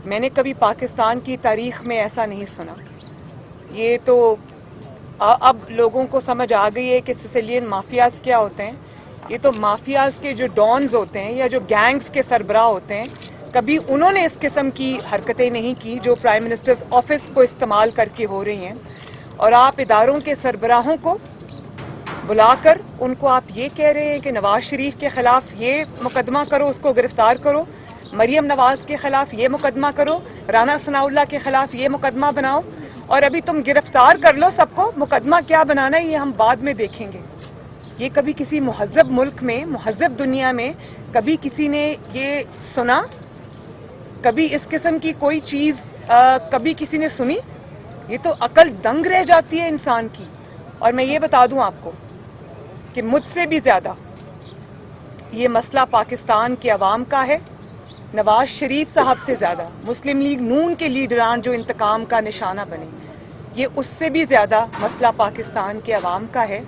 میں نے کبھی پاکستان کی تاریخ میں ایسا نہیں سنا. یہ تو اب لوگوں کو سمجھ آ گئی ہے کہ سسیلین مافیاز کیا ہوتے ہیں. یہ تو مافیاز کے جو ڈانز ہوتے ہیں یا جو گینگز کے سربراہ ہوتے ہیں, کبھی انہوں نے اس قسم کی حرکتیں نہیں کی جو پرائم منسٹرز آفس کو استعمال کر کے ہو رہی ہیں. اور آپ اداروں کے سربراہوں کو بلا کر ان کو آپ یہ کہہ رہے ہیں کہ نواز شریف کے خلاف یہ مقدمہ کرو, اس کو گرفتار کرو, مریم نواز کے خلاف یہ مقدمہ کرو, رانا ثناء اللہ کے خلاف یہ مقدمہ بناؤ, اور ابھی تم گرفتار کر لو سب کو, مقدمہ کیا بنانا ہے یہ ہم بعد میں دیکھیں گے. یہ کبھی کسی مہذب ملک میں, مہذب دنیا میں کبھی کسی نے یہ سنا؟ کبھی اس قسم کی کوئی چیز کبھی کسی نے سنی؟ یہ تو عقل دنگ رہ جاتی ہے انسان کی. اور میں یہ بتا دوں آپ کو کہ مجھ سے بھی زیادہ یہ مسئلہ پاکستان کے عوام کا ہے. نواز شریف صاحب سے زیادہ مسلم لیگ نون کے لیڈران جو انتقام کا نشانہ بنے, یہ اس سے بھی زیادہ مسئلہ پاکستان کے عوام کا ہے.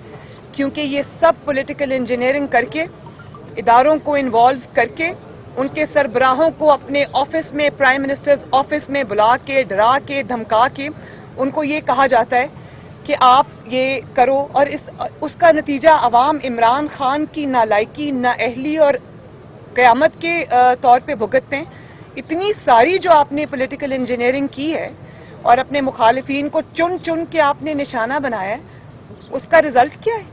کیونکہ یہ سب پولیٹیکل انجینئرنگ کر کے, اداروں کو انوالو کر کے, ان کے سربراہوں کو اپنے آفس میں, پرائم منسٹرز آفس میں بلا کے, ڈرا کے, دھمکا کے ان کو یہ کہا جاتا ہے کہ آپ یہ کرو, اور اس کا نتیجہ عوام عمران خان کی نالائکی, نااہلی اور قیامت کے طور پہ بھگتتے ہیں. اتنی ساری جو آپ نے پولیٹیکل انجینئرنگ کی ہے اور اپنے مخالفین کو چن چن کے آپ نے نشانہ بنایا ہے, اس کا رزلٹ کیا ہے؟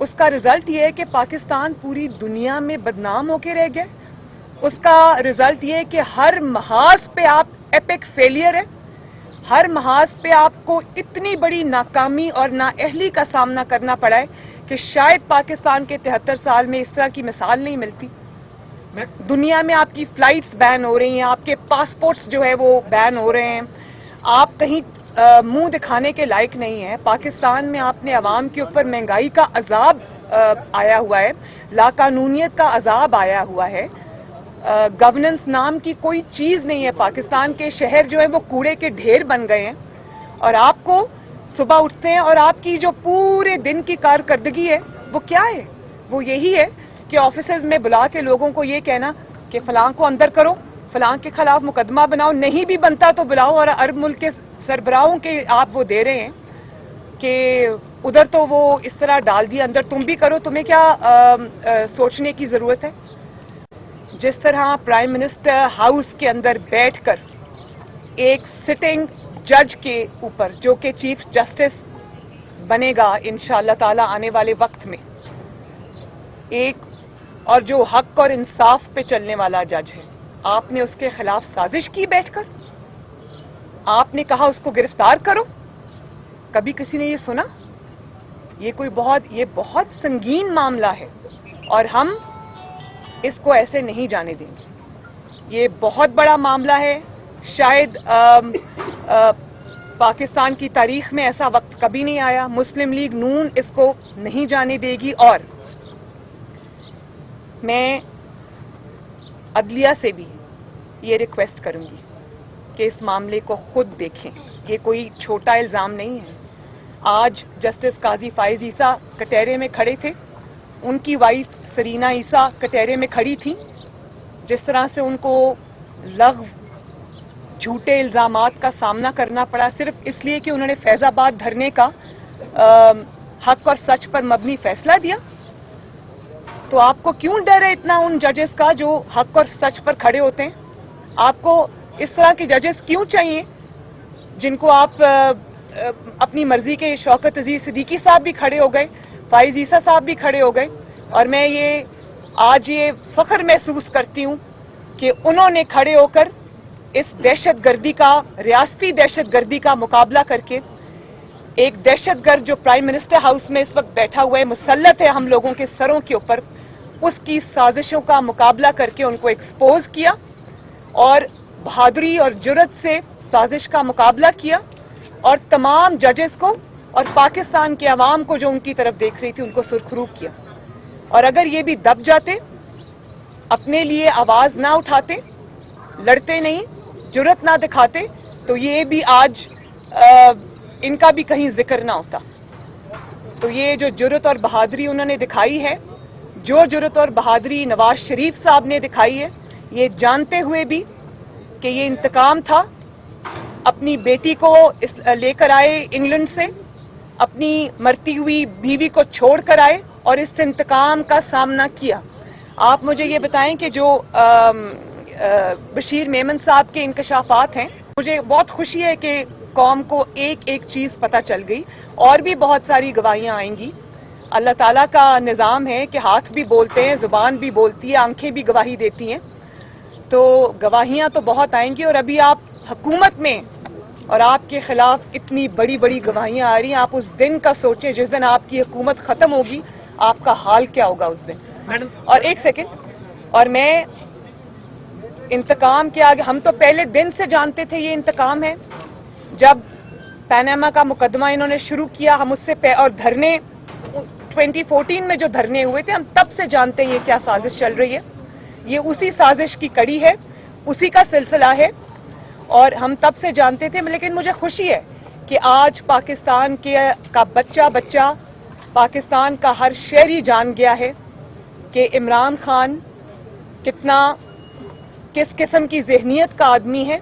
اس کا رزلٹ یہ ہے کہ پاکستان پوری دنیا میں بدنام ہو کے رہ گیا. اس کا رزلٹ یہ ہے کہ ہر محاذ پہ آپ ایپک فیلئر ہے. ہر محاذ پہ آپ کو اتنی بڑی ناکامی اور نااہلی کا سامنا کرنا پڑا ہے کہ شاید پاکستان کے 73 سال میں اس طرح کی مثال نہیں ملتی. دنیا میں آپ کی فلائٹس بین ہو رہی ہیں, آپ کے پاسپورٹس جو ہے وہ بین ہو رہے ہیں, آپ کہیں منہ دکھانے کے لائق نہیں ہیں. پاکستان میں آپ نے عوام کے اوپر مہنگائی کا عذاب آیا ہوا ہے, لاقانونیت کا عذاب آیا ہوا ہے, گورننس نام کی کوئی چیز نہیں ہے. پاکستان کے شہر جو ہے وہ کوڑے کے ڈھیر بن گئے ہیں, اور آپ کو صبح اٹھتے ہیں اور آپ کی جو پورے دن کی کارکردگی ہے وہ کیا ہے؟ وہ یہی ہے کہ آفیسز میں بلا کے لوگوں کو یہ کہنا کہ فلاں کو اندر کرو, فلاں کے خلاف مقدمہ بناؤ, نہیں بھی بنتا تو بلاؤ. اور عرب ملک کے سربراہوں کے آپ وہ دے رہے ہیں کہ ادھر تو وہ اس طرح ڈال دیا, اندر تم بھی کرو, تمہیں کیا سوچنے کی ضرورت ہے؟ جس طرح پرائم منسٹر ہاؤس کے اندر بیٹھ کر ایک سٹنگ جج کے اوپر, جو کہ چیف جسٹس بنے گا انشاءاللہ تعالی آنے والے وقت میں, ایک اور جو حق اور انصاف پہ چلنے والا جج ہے, آپ نے اس کے خلاف سازش کی بیٹھ کر, آپ نے کہا اس کو گرفتار کرو. کبھی کسی نے یہ سنا؟ یہ بہت سنگین معاملہ ہے اور ہم اس کو ایسے نہیں جانے دیں گے. یہ بہت بڑا معاملہ ہے. شاید پاکستان کی تاریخ میں ایسا وقت کبھی نہیں آیا. مسلم لیگ نون اس کو نہیں جانے دے گی, اور میں عدلیہ سے بھی یہ ریکویسٹ کروں گی کہ اس معاملے کو خود دیکھیں. یہ کوئی چھوٹا الزام نہیں ہے. آج جسٹس قاضی فائز عیسیٰ کٹہرے میں کھڑے تھے, ان کی وائف سرینا عیسیٰ کٹہرے میں کھڑی تھی. جس طرح سے ان کو لغو, جھوٹے الزامات کا سامنا کرنا پڑا صرف اس لیے کہ انہوں نے فیض آباد دھرنے کا حق اور سچ پر مبنی فیصلہ دیا. تو آپ کو کیوں ڈر ہے اتنا ان ججز کا جو حق اور سچ پر کھڑے ہوتے ہیں؟ آپ کو اس طرح کے ججز کیوں چاہیے جن کو آپ اپنی مرضی کے؟ شوکت عزیز صدیقی صاحب بھی کھڑے ہو گئے, فائز عیسیٰ صاحب بھی کھڑے ہو گئے, اور میں آج یہ فخر محسوس کرتی ہوں کہ انہوں نے کھڑے ہو کر اس دہشت گردی کا, ریاستی دہشت گردی کا مقابلہ کر کے, ایک دہشت گرد جو پرائم منسٹر ہاؤس میں اس وقت بیٹھا ہوا ہے, مسلط ہے ہم لوگوں کے سروں کے اوپر, اس کی سازشوں کا مقابلہ کر کے ان کو ایکسپوز کیا, اور بہادری اور جرت سے سازش کا مقابلہ کیا, اور تمام ججز کو اور پاکستان کے عوام کو جو ان کی طرف دیکھ رہی تھی ان کو سرخرو کیا. اور اگر یہ بھی دب جاتے, اپنے لیے آواز نہ اٹھاتے, لڑتے نہیں, جرت نہ دکھاتے, تو یہ بھی آج ان کا بھی کہیں ذکر نہ ہوتا. تو یہ جو جرت اور بہادری انہوں نے دکھائی ہے, جو جرت اور بہادری نواز شریف صاحب نے دکھائی ہے, یہ جانتے ہوئے بھی کہ یہ انتقام تھا. اپنی بیٹی کو لے کر آئے انگلینڈ سے, اپنی مرتی ہوئی بیوی کو چھوڑ کر آئے اور اس انتقام کا سامنا کیا. آپ مجھے یہ بتائیں کہ جو بشیر میمن صاحب کے انکشافات ہیں, مجھے بہت خوشی ہے کہ قوم کو ایک ایک چیز پتہ چل گئی, اور بھی بہت ساری گواہیاں آئیں گی. اللہ تعالیٰ کا نظام ہے کہ ہاتھ بھی بولتے ہیں, زبان بھی بولتی ہے, آنکھیں بھی گواہی دیتی ہیں. تو گواہیاں تو بہت آئیں گی, اور ابھی آپ حکومت میں اور آپ کے خلاف اتنی بڑی بڑی گواہیاں آ رہی ہیں. آپ اس دن کا سوچیں جس دن آپ کی حکومت ختم ہوگی, آپ کا حال کیا ہوگا اس دن. اور ایک سیکنڈ, اور میں انتقام کے آگے, ہم تو پہلے دن سے جانتے تھے یہ انتقام ہے. جب پیناما کا مقدمہ انہوں نے شروع کیا, ہم اس سے اور دھرنے 2014 میں جو دھرنے ہوئے تھے, ہم تب سے جانتے ہیں یہ کیا سازش چل رہی ہے. یہ اسی سازش کی کڑی ہے, اسی کا سلسلہ ہے, اور ہم تب سے جانتے تھے. لیکن مجھے خوشی ہے کہ آج پاکستان کا بچہ پاکستان کا ہر شہری جان گیا ہے کہ عمران خان کس قسم کی ذہنیت کا آدمی ہے.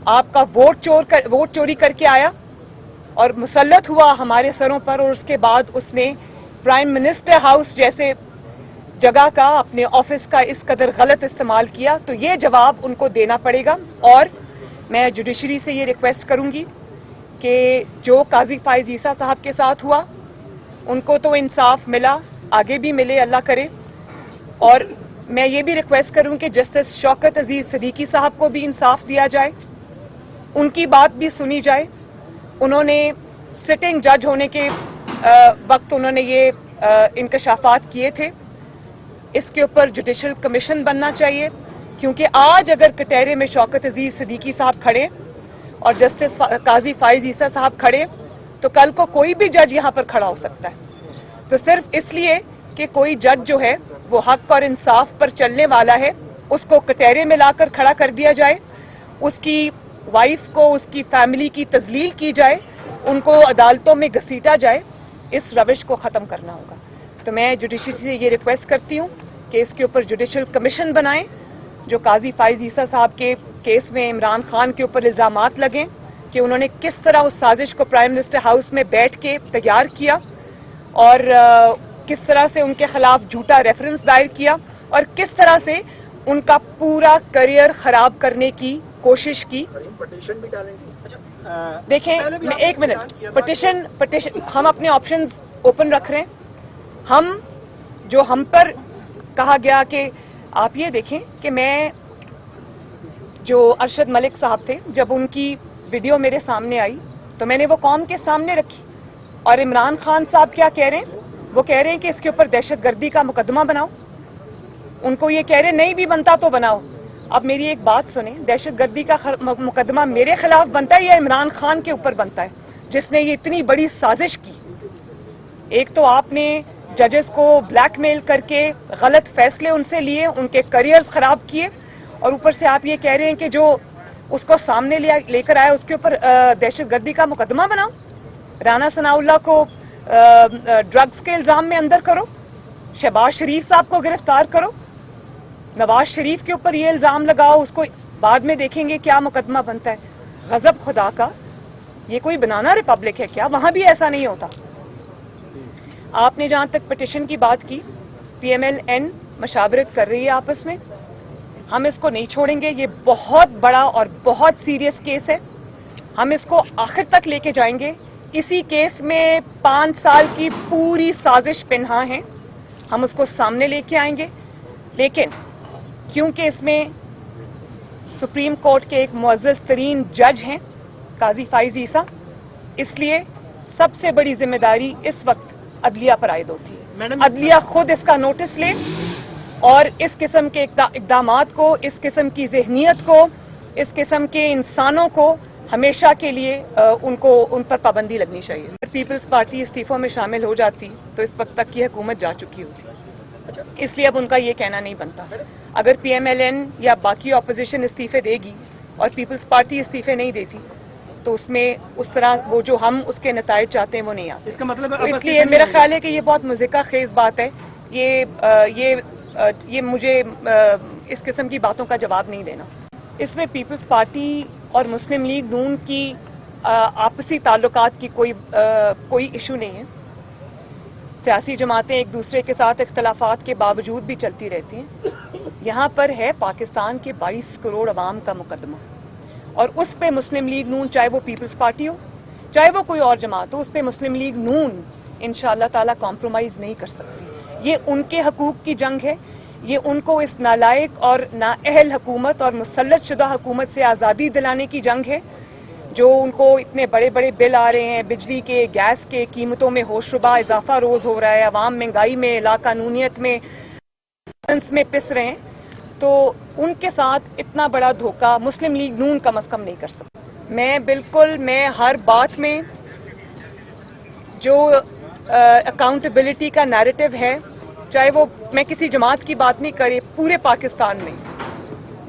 آپ کا ووٹ چوری کر کے آیا اور مسلط ہوا ہمارے سروں پر, اور اس کے بعد اس نے پرائم منسٹر ہاؤس جیسے جگہ کا, اپنے آفس کا اس قدر غلط استعمال کیا. تو یہ جواب ان کو دینا پڑے گا. اور میں جوڈیشری سے یہ ریکویسٹ کروں گی کہ جو قاضی فائز عیسیٰ صاحب کے ساتھ ہوا, ان کو تو انصاف ملا, آگے بھی ملے, اللہ کرے. اور میں یہ بھی ریکویسٹ کروں کہ جسٹس شوکت عزیز صدیقی صاحب کو بھی انصاف دیا جائے, ان کی بات بھی سنی جائے. انہوں نے سٹنگ جج ہونے کے وقت انہوں نے یہ انکشافات کیے تھے. اس کے اوپر جوڈیشل کمیشن بننا چاہیے, کیونکہ آج اگر کٹہرے میں شوکت عزیز صدیقی صاحب کھڑے اور جسٹس قاضی فائز عیسیٰ صاحب کھڑے, تو کل کو کوئی بھی جج یہاں پر کھڑا ہو سکتا ہے. تو صرف اس لیے کہ کوئی جج جو ہے وہ حق اور انصاف پر چلنے والا ہے, اس کو کٹہرے میں لا کر کھڑا کر دیا جائے, اس کی وائف کو, اس کی فیملی کی تذلیل کی جائے, ان کو عدالتوں میں گھسیٹا جائے. اس روش کو ختم کرنا ہوگا. تو میں جوڈیشری سے یہ ریکویسٹ کرتی ہوں کہ اس کے اوپر جوڈیشل کمیشن بنائیں, جو قاضی فائز عیسیٰ صاحب کے کیس میں عمران خان کے اوپر الزامات لگیں کہ انہوں نے کس طرح اس سازش کو پرائم منسٹر ہاؤس میں بیٹھ کے تیار کیا, اور کس طرح سے ان کے خلاف جھوٹا ریفرنس دائر کیا, اور کس طرح سے ان کا پورا کریئر خراب کرنے کی کوشش کی. دیکھیں, ایک منٹ, پٹیشن ہم اپنے آپشنز اوپن رکھ رہے ہیں. ہم پر کہا گیا کہ آپ یہ دیکھیں کہ میں, جو ارشد ملک صاحب تھے, جب ان کی ویڈیو میرے سامنے آئی تو میں نے وہ قوم کے سامنے رکھی. اور عمران خان صاحب کیا کہہ رہے ہیں, وہ کہہ رہے ہیں کہ اس کے اوپر دہشت گردی کا مقدمہ بناؤ. ان کو یہ کہہ رہے ہیں نہیں بھی بنتا تو بناؤ. اب میری ایک بات سنیں, دہشت گردی کا مقدمہ میرے خلاف بنتا ہے یا عمران خان کے اوپر بنتا ہے, جس نے یہ اتنی بڑی سازش کی. ایک تو آپ نے ججز کو بلیک میل کر کے غلط فیصلے ان سے لیے, ان کے کریئرز خراب کیے, اور اوپر سے آپ یہ کہہ رہے ہیں کہ جو اس کو سامنے لے کر آیا اس کے اوپر دہشت گردی کا مقدمہ بناؤ. رانا ثناء اللہ کو ڈرگز کے الزام میں اندر کرو, شہباز شریف صاحب کو گرفتار کرو, نواز شریف کے اوپر یہ الزام لگاؤ, اس کو بعد میں دیکھیں گے کیا مقدمہ بنتا ہے. غضب خدا کا, یہ کوئی بنانا ریپبلک ہے کیا؟ وہاں بھی ایسا نہیں ہوتا. آپ نے جہاں تک پٹیشن کی بات کی, پی ایم ایل این مشاورت کر رہی ہے آپس میں, ہم اس کو نہیں چھوڑیں گے. یہ بہت بڑا اور بہت سیریس کیس ہے, ہم اس کو آخر تک لے کے جائیں گے. اسی کیس میں 5 سال کی پوری سازش پنہاں ہے, ہم اس کو سامنے لے کے آئیں گے. لیکن کیونکہ اس میں سپریم کورٹ کے ایک معزز ترین جج ہیں قاضی فائز عیسیٰ, اس لیے سب سے بڑی ذمہ داری اس وقت عدلیہ پر عائد ہوتی ہے. عدلیہ خود اس کا نوٹس لے اور اس قسم کے اقدامات کو, اس قسم کی ذہنیت کو, اس قسم کے انسانوں کو ہمیشہ کے لیے ان پر پابندی لگنی چاہیے. اگر پیپلز پارٹی استعفوں میں شامل ہو جاتی تو اس وقت تک کی حکومت جا چکی ہوتی, اس لیے اب ان کا یہ کہنا نہیں بنتا. اگر پی ایم ایل این یا باقی اپوزیشن استعفے دے گی اور پیپلز پارٹی استعفے نہیں دیتی تو اس میں اس طرح وہ جو ہم اس کے نتائج چاہتے ہیں وہ نہیں آتے. تو اس لیے میرا خیال ہے کہ یہ بہت مضحکہ خیز بات ہے. یہ مجھے اس قسم کی باتوں کا جواب نہیں دینا. اس میں پیپلز پارٹی اور مسلم لیگ نون کی آپسی تعلقات کی کوئی ایشو نہیں ہے. سیاسی جماعتیں ایک دوسرے کے ساتھ اختلافات کے باوجود بھی چلتی رہتی ہیں. یہاں پر ہے پاکستان کے 22 کروڑ عوام کا مقدمہ، اور اس پہ مسلم لیگ نون، چاہے وہ پیپلز پارٹی ہو چاہے وہ کوئی اور جماعت ہو، اس پہ مسلم لیگ نون انشاءاللہ تعالی کمپرومائز نہیں کر سکتی. یہ ان کے حقوق کی جنگ ہے، یہ ان کو اس نالائق اور نااہل حکومت اور مسلط شدہ حکومت سے آزادی دلانے کی جنگ ہے، جو ان کو اتنے بڑے بڑے بل آ رہے ہیں، بجلی کے، گیس کے، قیمتوں میں ہوشربا اضافہ روز ہو رہا ہے، عوام مہنگائی میں، لاقانونیت میں پس رہے ہیں. تو ان کے ساتھ اتنا بڑا دھوکہ مسلم لیگ نون کم از کم نہیں کر سکتا. میں ہر بات میں جو اکاؤنٹیبلٹی کا نیریٹو ہے، چاہے وہ میں کسی جماعت کی بات نہیں کری، پورے پاکستان میں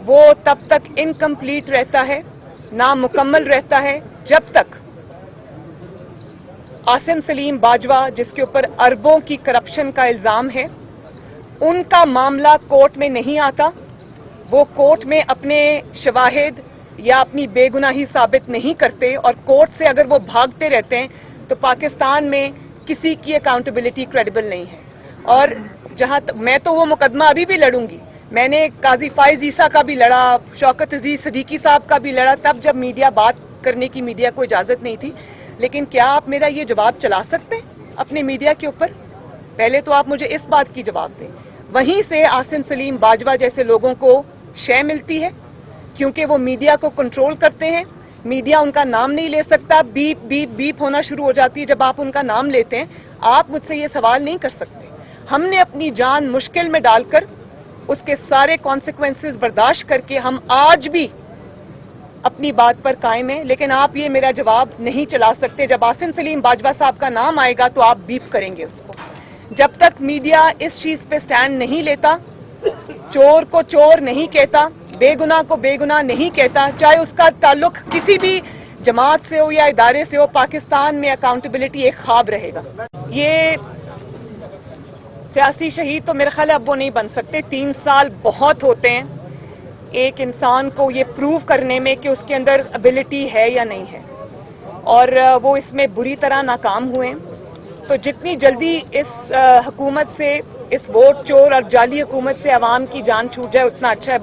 وہ تب تک انکمپلیٹ رہتا ہے، نامکمل رہتا ہے، جب تک عاصم سلیم باجوہ، جس کے اوپر اربوں کی کرپشن کا الزام ہے، ان کا معاملہ کورٹ میں نہیں آتا. وہ کورٹ میں اپنے شواہد یا اپنی بے گناہی ثابت نہیں کرتے، اور کورٹ سے اگر وہ بھاگتے رہتے ہیں تو پاکستان میں کسی کی اکاؤنٹیبلٹی کریڈیبل نہیں ہے. اور میں تو وہ مقدمہ ابھی بھی لڑوں گی. میں نے قاضی فائز عیسیٰ کا بھی لڑا، شوکت عزیز صدیقی صاحب کا بھی لڑا، تب جب میڈیا بات کرنے کی میڈیا کو اجازت نہیں تھی. لیکن کیا آپ میرا یہ جواب چلا سکتے ہیں اپنے میڈیا کے اوپر؟ پہلے تو آپ مجھے اس بات کی جواب دیں. وہیں سے عاصم سلیم باجوہ جیسے لوگوں کو شے ملتی ہے، کیونکہ وہ میڈیا کو کنٹرول کرتے ہیں. میڈیا ان کا نام نہیں لے سکتا، بیپ بیپ بیپ ہونا شروع ہو جاتی ہے جب آپ ان کا نام لیتے ہیں. آپ مجھ سے یہ سوال نہیں کر سکتے. ہم نے اپنی جان مشکل میں ڈال کر اس کے سارے کانسیکوینسز برداشت کر کے ہم آج بھی اپنی بات پر قائم ہیں. لیکن آپ یہ میرا جواب نہیں چلا سکتے. جب عاصم سلیم باجوہ صاحب کا نام آئے گا تو آپ بیپ کریں گے اس کو. جب تک میڈیا اس چیز پہ سٹینڈ نہیں لیتا، چور کو چور نہیں کہتا، بے گناہ کو بے گناہ نہیں کہتا، چاہے اس کا تعلق کسی بھی جماعت سے ہو یا ادارے سے ہو، پاکستان میں اکاؤنٹیبلٹی ایک خواب رہے گا. یہ سیاسی شہید تو میرے خیال ہے اب وہ نہیں بن سکتے. 3 سال بہت ہوتے ہیں ایک انسان کو یہ پروو کرنے میں کہ اس کے اندر ابیلٹی ہے یا نہیں ہے، اور وہ اس میں بری طرح ناکام ہوئے ہیں. تو جتنی جلدی اس حکومت سے، اس ووٹ چور اور جعلی حکومت سے عوام کی جان چھوٹ جائے اتنا اچھا ہے.